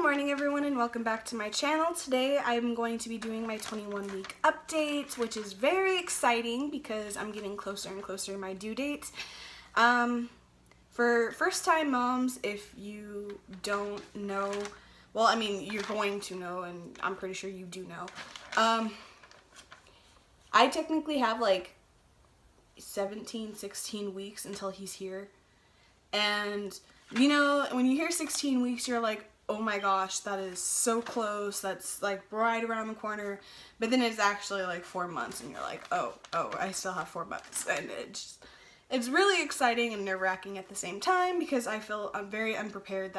Good morning everyone and welcome back to my channel. Today I'm going to be doing my 21-week update, which is very exciting because I'm getting closer and closer to my due date. For first-time moms, if you don't know, well, I mean, you're going to know, and I'm pretty sure you do know. I technically have like 16 weeks until he's here. And, you know, when you hear 16 weeks, you're like, oh my gosh, that is so close. That's like right around the corner. But then it's actually like 4 months and you're like, oh, I still have 4 months. And it's really exciting and nerve-wracking at the same time because I'm very unprepared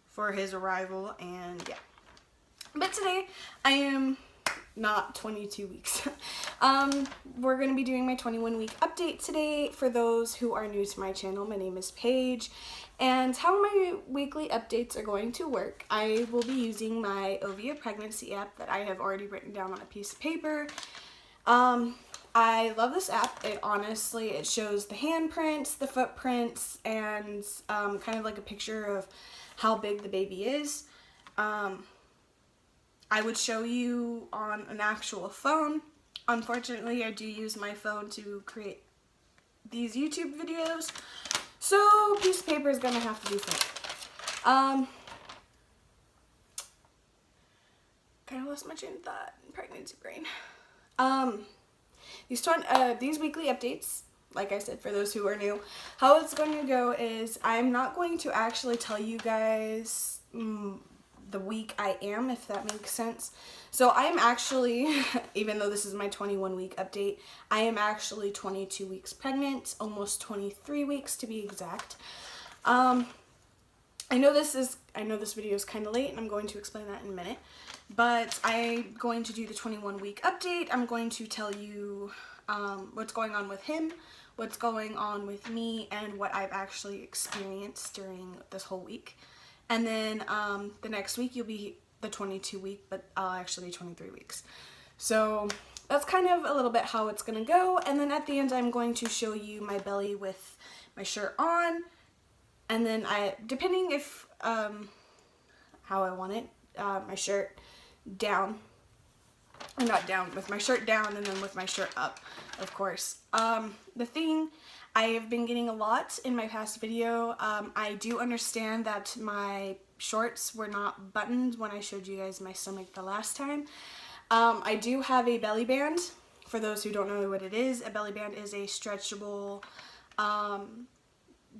for his arrival, and yeah. But today I am not 22 weeks. We're going to be doing my 21-week update today. For those who are new to my channel, my name is Paige, and how my weekly updates are going to work, I will be using my Ovia pregnancy app that I have already written down on a piece of paper. I love this app. It shows the handprints, the footprints, and kind of like a picture of how big the baby is. I would show you on an actual phone. Unfortunately, I do use my phone to create these YouTube videos, so a piece of paper is gonna have to do for it. Kind of lost my train of thought. Pregnancy brain. These weekly updates, like I said, for those who are new, how it's going to go is I'm not going to actually tell you guys the week I am, if that makes sense. So I'm actually, even though this is my 21-week update, I am actually 22 weeks pregnant, almost 23 weeks to be exact. I know this video is kind of late, and I'm going to explain that in a minute, but I'm going to do the 21-week update. I'm going to tell you what's going on with him, what's going on with me, and what I've actually experienced during this whole week. And then the next week you'll be the 22 week, but I'll actually be 23 weeks. So that's kind of a little bit how it's gonna go. And then at the end I'm going to show you my belly with my shirt on. And then depending if, how I want it, my shirt down. Or not down, with my shirt down and then with my shirt up, of course. The thing I have been getting a lot in my past video, I do understand that my shorts were not buttoned when I showed you guys my stomach the last time. I do have a belly band. For those who don't know what it is, a belly band is a stretchable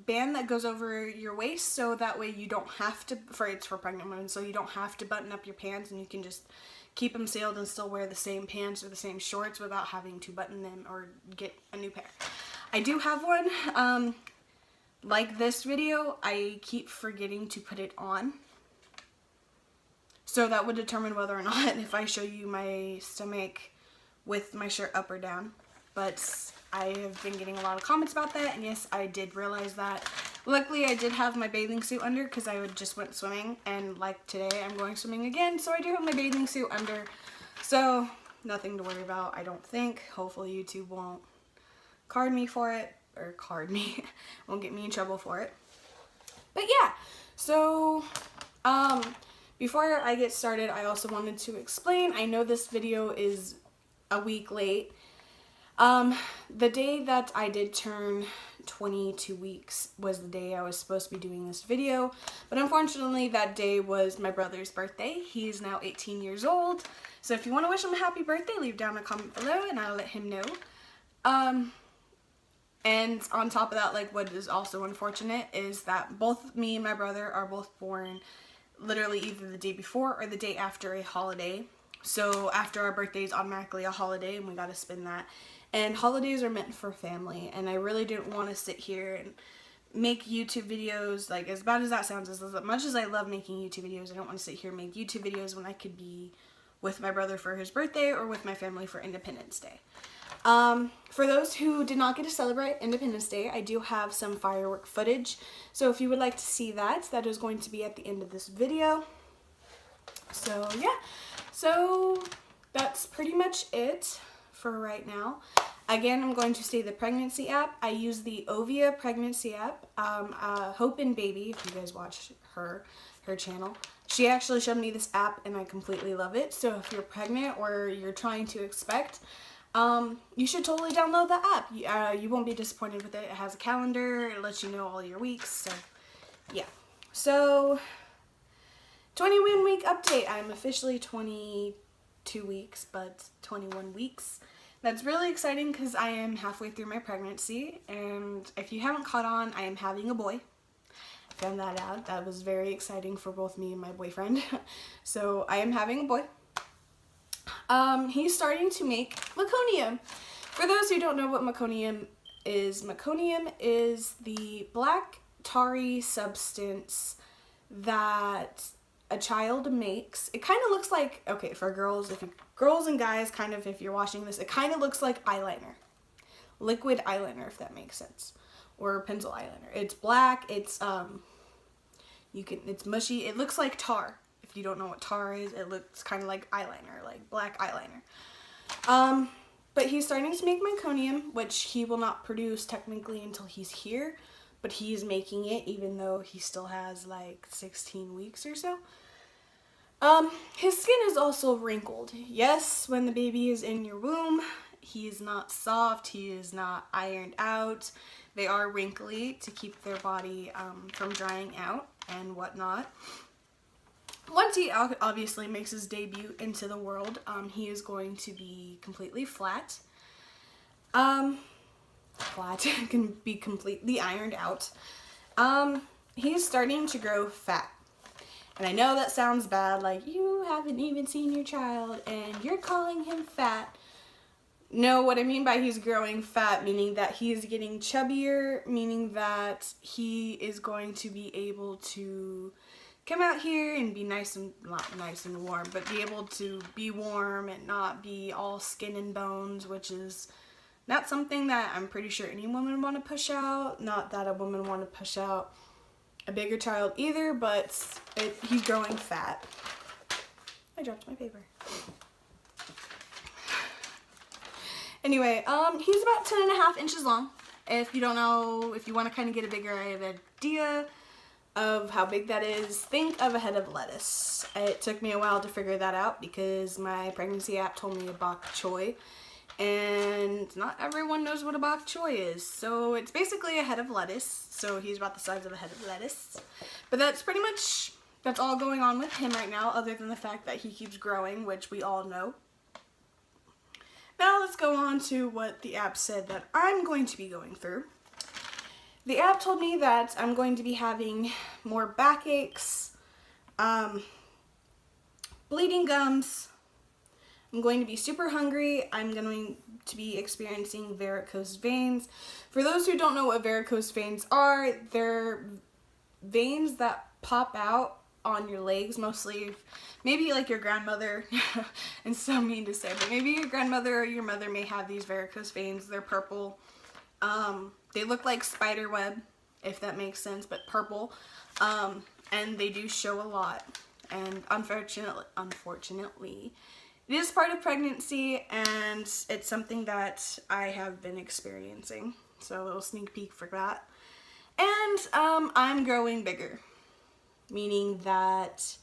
band that goes over your waist, so that way you don't have to, it's for pregnant women, so you don't have to button up your pants and you can just keep them sealed and still wear the same pants or the same shorts without having to button them or get a new pair. I do have one. Like this video, I keep forgetting to put it on. So that would determine whether or not if I show you my stomach with my shirt up or down. But I have been getting a lot of comments about that, and yes, I did realize that. Luckily, I did have my bathing suit under because I just went swimming, and like today, I'm going swimming again, so I do have my bathing suit under. So, nothing to worry about, I don't think. Hopefully, YouTube won't card me for it, or won't get me in trouble for it. But yeah, so, before I get started, I also wanted to explain, I know this video is a week late. The day that I did turn 22 weeks was the day I was supposed to be doing this video, but unfortunately that day was my brother's birthday. He's now 18 years old, so if you want to wish him a happy birthday, leave down a comment below and I'll let him know. And on top of that, like, what is also unfortunate is that both me and my brother are both born literally either the day before or the day after a holiday. So after our birthday is automatically a holiday and we gotta spend that. And holidays are meant for family, and I really didn't want to sit here and make YouTube videos, like, as bad as that sounds, as much as I love making YouTube videos, I don't want to sit here and make YouTube videos when I could be with my brother for his birthday or with my family for Independence Day. For those who did not get to celebrate Independence Day, I do have some firework footage, so if you would like to see that, that is going to be at the end of this video. So yeah, so that's pretty much it for right now. Again, I'm going to say the pregnancy app. I use the Ovia pregnancy app. Hope and Baby, if you guys watch her channel, she actually showed me this app and I completely love it. So if you're pregnant or you're trying to expect, you should totally download the app. You won't be disappointed with it. It has a calendar. It lets you know all your weeks. So yeah. So 21 week update. I'm officially 22 weeks, but 21 weeks. That's really exciting because I am halfway through my pregnancy, and if you haven't caught on, I am having a boy. I found that out. That was very exciting for both me and my boyfriend. So I am having a boy. He's starting to make meconium. For those who don't know what meconium is the black tarry substance that a child makes. It kind of looks like, okay, for girls, girls and guys, kind of, if you're watching this, it kind of looks like eyeliner. Liquid eyeliner, if that makes sense. Or pencil eyeliner. It's black, it's mushy. It looks like tar. If you don't know what tar is, it looks kind of like eyeliner, like black eyeliner. But he's starting to make meconium, which he will not produce technically until he's here. But he's making it even though he still has like 16 weeks or so. His skin is also wrinkled. Yes, when the baby is in your womb, he is not soft, he is not ironed out. They are wrinkly to keep their body from drying out and whatnot. Once he obviously makes his debut into the world, he is going to be completely flat. Can be completely ironed out. He's starting to grow fat. And I know that sounds bad, like you haven't even seen your child and you're calling him fat. No, what I mean by he's growing fat, meaning that he is getting chubbier, meaning that he is going to be able to come out here and be not nice and warm, but be able to be warm and not be all skin and bones, which is not something that I'm pretty sure any woman would want to push out. Not that a woman want to push out a bigger child either, but he's growing fat. I dropped my paper. Anyway, he's about 10.5 inches long. If you don't know, if you want to kind of get a bigger idea of how big that is, think of a head of lettuce. It took me a while to figure that out because my pregnancy app told me a bok choy. And not everyone knows what a bok choy is. So it's basically a head of lettuce. So he's about the size of a head of lettuce. But that's pretty much, that's all going on with him right now, other than the fact that he keeps growing, which we all know. Now let's go on to what the app said that I'm going to be going through. The app told me that I'm going to be having more backaches, bleeding gums. I'm going to be super hungry. I'm going to be experiencing varicose veins. For those who don't know what varicose veins are, they're veins that pop out on your legs, mostly, maybe like your grandmother, and so mean to say, but maybe your grandmother or your mother may have these varicose veins. They're purple. They look like spider web, if that makes sense, but purple. And they do show a lot. And unfortunately, it is part of pregnancy, and it's something that I have been experiencing. So a little sneak peek for that. And I'm growing bigger, meaning that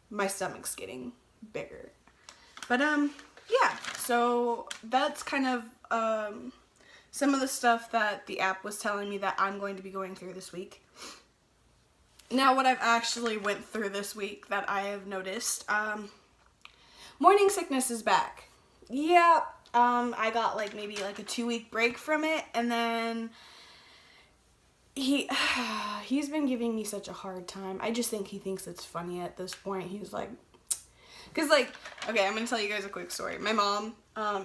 my stomach's getting bigger. But yeah, so that's kind of some of the stuff that the app was telling me that I'm going to be going through this week. Now what I've actually went through this week that I have noticed, morning sickness is back. Yeah, I got like maybe like a 2-week break from it, and then he's been giving me such a hard time. I just think he thinks it's funny at this point. He's like, because like, okay, I'm gonna tell you guys a quick story. My mom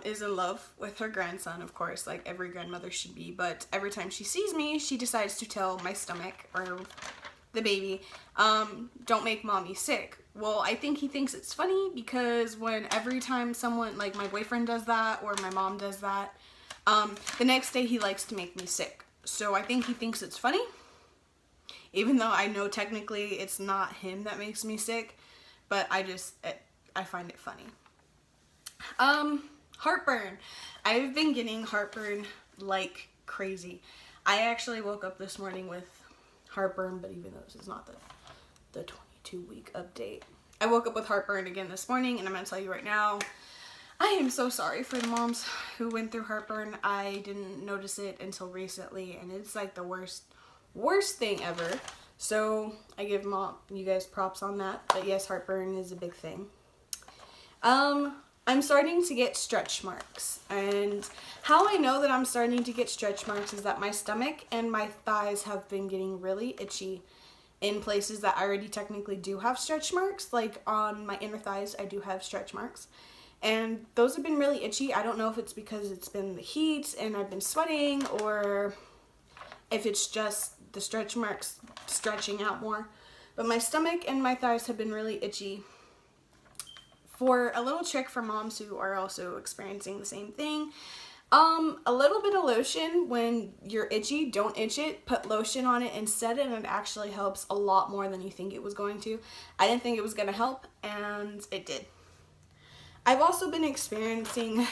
is in love with her grandson, of course, like every grandmother should be, but every time she sees me, she decides to tell my stomach or the baby, don't make mommy sick. Well, I think he thinks it's funny because every time someone, like my boyfriend does that or my mom does that, the next day he likes to make me sick. So I think he thinks it's funny, even though I know technically it's not him that makes me sick, but I find it funny. Heartburn. I've been getting heartburn like crazy. I actually woke up this morning with heartburn, but even though this is not the 22-week update, I woke up with heartburn again this morning, and I'm going to tell you right now, I am so sorry for the moms who went through heartburn. I didn't notice it until recently, and it's like the worst thing ever. So I give you guys props on that. But yes, heartburn is a big thing. I'm starting to get stretch marks, and how I know that I'm starting to get stretch marks is that my stomach and my thighs have been getting really itchy in places that I already technically do have stretch marks. Like on my inner thighs, I do have stretch marks, and those have been really itchy. I don't know if it's because it's been the heat and I've been sweating, or if it's just the stretch marks stretching out more, but my stomach and my thighs have been really itchy. For a little trick for moms who are also experiencing the same thing, a little bit of lotion when you're itchy, don't itch it, put lotion on it instead, and it actually helps a lot more than you think it was going to. I didn't think it was going to help, and it did. I've also been experiencing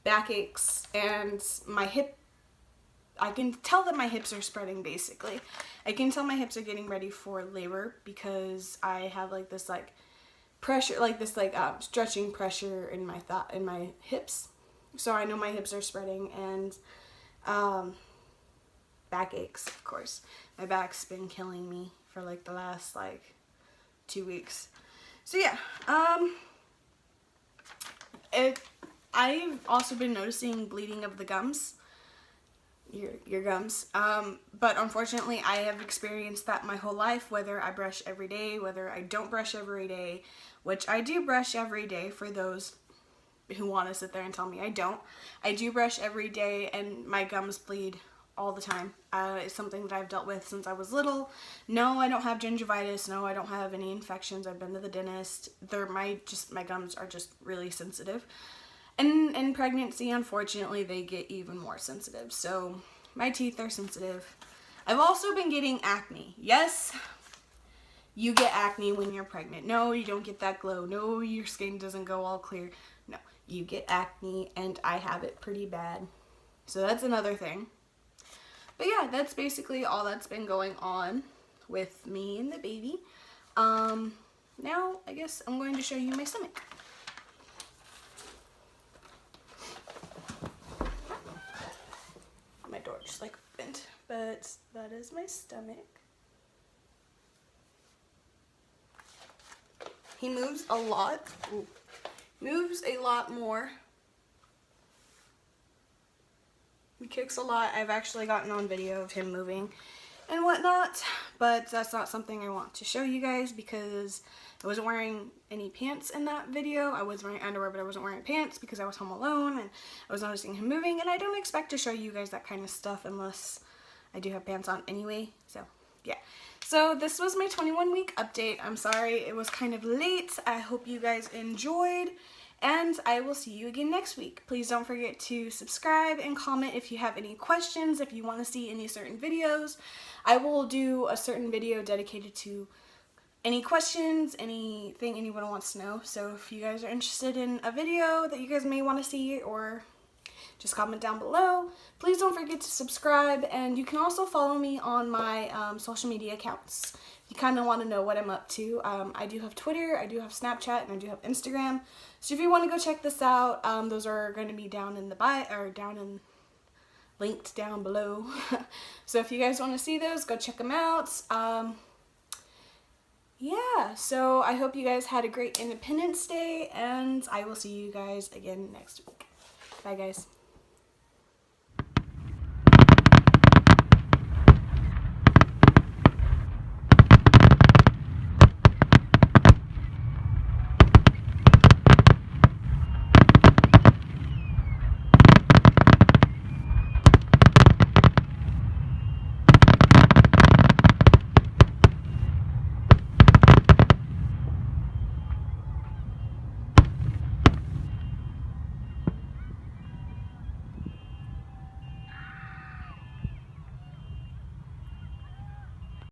backaches, and my hip, I can tell that my hips are spreading basically. I can tell my hips are getting ready for labor because I have like this like pressure, like this like stretching pressure in my hips. So I know my hips are spreading, and backaches, of course. My back's been killing me for like the last like 2 weeks. So yeah, I've also been noticing bleeding of the gums, your gums, but unfortunately I have experienced that my whole life, whether I brush every day, whether I don't brush every day, which I do brush every day for those who want to sit there and tell me I don't. I do brush every day, and my gums bleed all the time. It's something that I've dealt with since I was little. No, I don't have gingivitis. No, I don't have any infections. I've been to the dentist. My gums are just really sensitive. And in pregnancy, unfortunately, they get even more sensitive. So my teeth are sensitive. I've also been getting acne. Yes, you get acne when you're pregnant. No, you don't get that glow. No, your skin doesn't go all clear. No, you get acne, and I have it pretty bad. So that's another thing. But yeah, that's basically all that's been going on with me and the baby. Now, I guess I'm going to show you my stomach. My door just like opened, but that is my stomach. He moves a lot. Ooh. Moves a lot more. He kicks a lot. I've actually gotten on video of him moving and whatnot, but that's not something I want to show you guys because I wasn't wearing any pants in that video. I was wearing underwear, but I wasn't wearing pants because I was home alone and I was noticing him moving, and I don't expect to show you guys that kind of stuff unless I do have pants on anyway. So yeah. So this was my 21-week update. I'm sorry it was kind of late. I hope you guys enjoyed, and I will see you again next week. Please don't forget to subscribe and comment if you have any questions, if you want to see any certain videos. I will do a certain video dedicated to any questions, anything anyone wants to know. So if you guys are interested in a video that you guys may want to see, or just comment down below. Please don't forget to subscribe, and you can also follow me on my social media accounts. If you kind of want to know what I'm up to. I do have Twitter, I do have Snapchat, and I do have Instagram. So if you want to go check this out, those are going to be down in the bio, or linked down below. So if you guys want to see those, go check them out. Yeah, so I hope you guys had a great Independence Day, and I will see you guys again next week. Bye, guys.